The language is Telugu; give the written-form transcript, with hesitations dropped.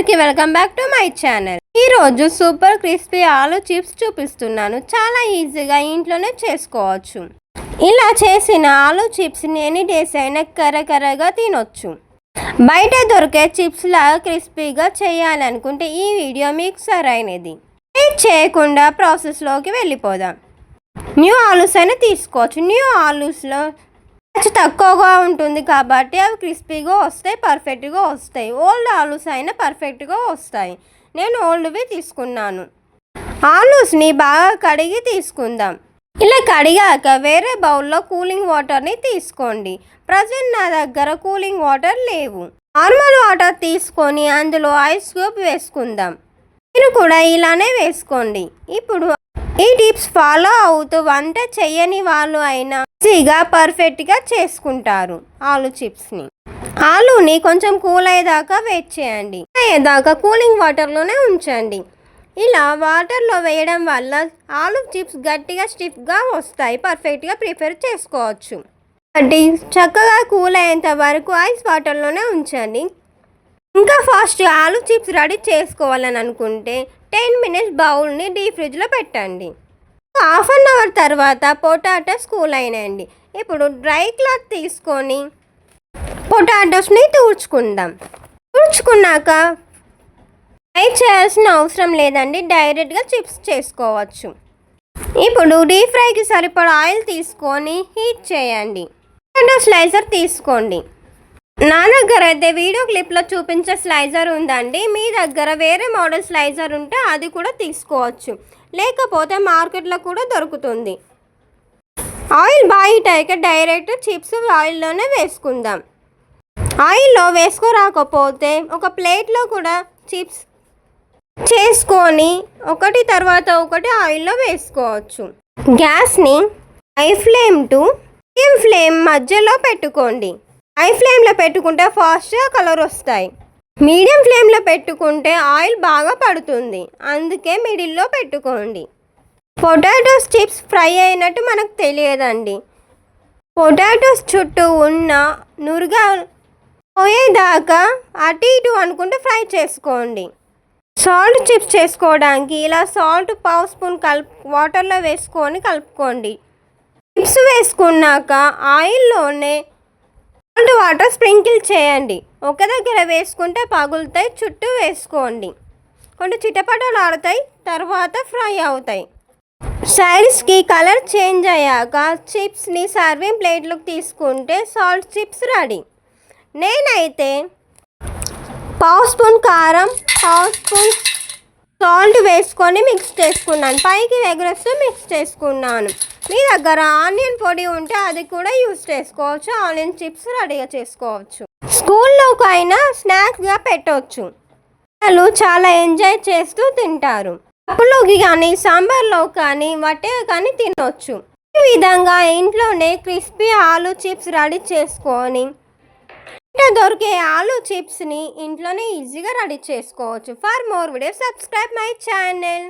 అందరికీ welcome back to my channel. ఈరోజు సూపర్ క్రిస్పీ ఆలు చిప్స్ చూపిస్తున్నాను. చాలా ఈజీగా ఇంట్లోనే చేసుకోవచ్చు. ఇలా చేసిన ఆలు చిప్స్ని ఎనీ డేస్ అయినా కర్రగా తినొచ్చు. బయట దొరికే చిప్స్ లాగా క్రిస్పీగా చేయాలనుకుంటే ఈ వీడియో మీకు సరైనది. చేయకుండా ప్రాసెస్లోకి వెళ్ళిపోదాం. న్యూ ఆలూస్ అయినా తీసుకోవచ్చు. న్యూ ఆలూస్లో తక్కువగా ఉంటుంది కాబట్టి అవి క్రిస్పీగా వస్తాయి, పర్ఫెక్ట్గా వస్తాయి. ఓల్డ్ ఆలూస్ అయినా పర్ఫెక్ట్గా వస్తాయి. నేను ఓల్డ్వి తీసుకున్నాను. ఆలూస్ని బాగా కడిగి తీసుకుందాం. ఇలా కడిగాక వేరే బౌల్లో కూలింగ్ వాటర్ని తీసుకోండి. ప్రజెంట్ నా దగ్గర కూలింగ్ వాటర్ లేవు. నార్మల్ వాటర్ తీసుకొని అందులో ఐస్ క్యూబ్ వేసుకుందాం. మీరు కూడా ఇలానే వేసుకోండి. ఇప్పుడు ఈ టిప్స్ ఫాలో అవుతూ వంట చేయని వాళ్ళు అయినా ఈజీగా పర్ఫెక్ట్గా చేసుకుంటారు. ఆలు చిప్స్ని ఆలూని కొంచెం కూల్ అయ్యేదాకా వెయిట్ చేయండి. అయ్యేదాకా కూలింగ్ వాటర్లోనే ఉంచండి. ఇలా వాటర్లో వేయడం వల్ల ఆలు చిప్స్ గట్టిగా స్టిఫ్గా వస్తాయి. పర్ఫెక్ట్గా ప్రిపేర్ చేసుకోవచ్చు. కాబట్టి చక్కగా కూల్ అయ్యేంత వరకు ఐస్ వాటర్లోనే ఉంచండి. ఇంకా ఫాస్ట్గా ఆలు చిప్స్ రెడీ చేసుకోవాలని అనుకుంటే 10 మినిట్స్ బౌల్ని డీప్ ఫ్రిడ్జ్లో పెట్టండి. హాఫ్ అన్ అవర్ తర్వాత పొటాటోస్ కూల్ అయినాయండి. ఇప్పుడు డ్రై క్లాత్ తీసుకొని పొటాటోస్ని తుడుచుకుందాం. తుడుచుకున్నాక ఫ్రై చేయాల్సిన అవసరం లేదండి, డైరెక్ట్గా చిప్స్ చేసుకోవచ్చు. ఇప్పుడు డీప్ ఫ్రైకి సరిపడా ఆయిల్ తీసుకొని హీట్ చేయండి. పొటాటో స్లైసర్ తీసుకోండి. నా దగ్గర అయితే వీడియో క్లిప్లో చూపించే స్లైజర్ ఉందండి. మీ దగ్గర వేరే మోడల్ స్లైజర్ ఉంటే అది కూడా తీసుకోవచ్చు, లేకపోతే మార్కెట్లో కూడా దొరుకుతుంది. ఆయిల్ బాగా హీట్ అయ్యాక డైరెక్ట్ చిప్స్ ఆయిల్లోనే వేసుకుందాం. ఆయిల్లో వేసుకోరాకపోతే ఒక ప్లేట్లో కూడా చిప్స్ చేసుకొని ఒకటి తర్వాత ఒకటి ఆయిల్లో వేసుకోవచ్చు. గ్యాస్ని high flame to medium flame మధ్యలో పెట్టుకోండి. హై ఫ్లేమ్లో పెట్టుకుంటే ఫాస్ట్గా కలర్ వస్తాయి. మీడియం ఫ్లేమ్లో పెట్టుకుంటే ఆయిల్ బాగా పడుతుంది, అందుకే మిడిల్లో పెట్టుకోండి. పొటాటోస్ చిప్స్ ఫ్రై అయినట్టు మనకు తెలియదండి. పొటాటోస్ చుట్టూ ఉన్న నురుగా పోయేదాకా అటు ఇటు అనుకుంటూ ఫ్రై చేసుకోండి. సాల్ట్ చిప్స్ చేసుకోవడానికి ఇలా సాల్ట్ పావు స్పూన్ వాటర్లో వేసుకొని కలుపుకోండి. చిప్స్ వేసుకున్నాక ఆయిల్లోనే వాటర్ స్ప్రింకిల్ చేయండి. ఒక దగ్గర వేసుకుంటే పగులుతాయి, చుట్టూ వేసుకోండి. కొంచెం చిటపటలు ఆడతాయి, తర్వాత ఫ్రై అవుతాయి. సైడ్స్కి కలర్ చేంజ్ అయ్యాక చిప్స్ని సర్వింగ్ ప్లేట్లోకి తీసుకుంటే సాల్ట్ చిప్స్ రెడీ. నేనైతే పావు స్పూన్ కారం, పావు స్పూన్ సాల్ట్ వేసుకొని మిక్స్ చేసుకున్నాను. పైకి ఎగరేస్తూ మిక్స్ చేసుకున్నాను. మీ దగ్గర ఆనియన్ పొడి ఉంటే అది కూడా యూస్ చేసుకోవచ్చు. ఆనియన్ చిప్స్ రెడీగా చేసుకోవచ్చు. స్కూల్లోకి అయినా స్నాక్స్గా పెట్టవచ్చు. పిల్లలు చాలా ఎంజాయ్ చేస్తూ తింటారు. పప్పులోకి కానీ సాంబార్లో కానీ వట్టే కానీ తినవచ్చు. ఈ విధంగా ఇంట్లోనే క్రిస్పీ ఆలు చిప్స్ రెడీ చేసుకొని దొరికే ఆలు చిప్స్ని ఇంట్లోనే ఈజీగా రెడీ చేసుకోవచ్చు. For more videos subscribe my channel.